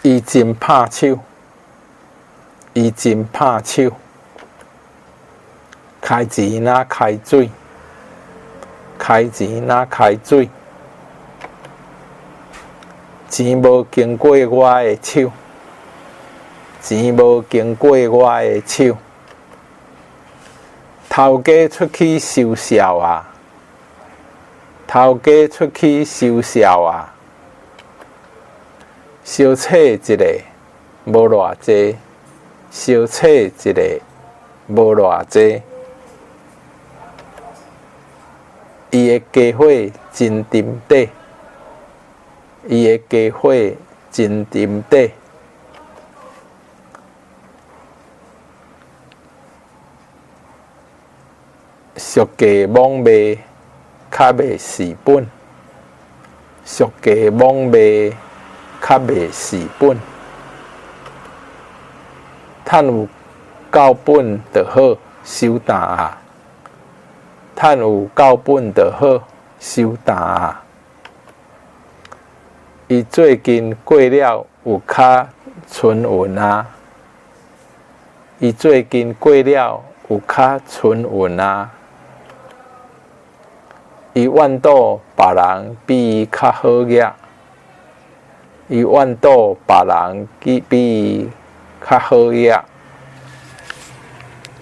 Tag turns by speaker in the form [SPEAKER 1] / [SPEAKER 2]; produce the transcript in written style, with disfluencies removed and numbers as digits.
[SPEAKER 1] 伊真拍手，伊真拍手，开钱哪开水，开钱哪开水，钱无经过我的手，钱无经过我的手，头家出去收销啊，头家出去收销啊。小册一个无偌济，小册一个无偌济。伊的家伙真沉底，伊的家伙真沉底。俗家罔卖，较袂死本。俗家罔卖。较袂死本，趁有够本就好，收单啊！趁有够本就好，收单啊！伊最近过了有较春运啊！伊最近过了有较春运啊！伊怨赌别人比伊较好业。伊怨赌别人比伊较好业。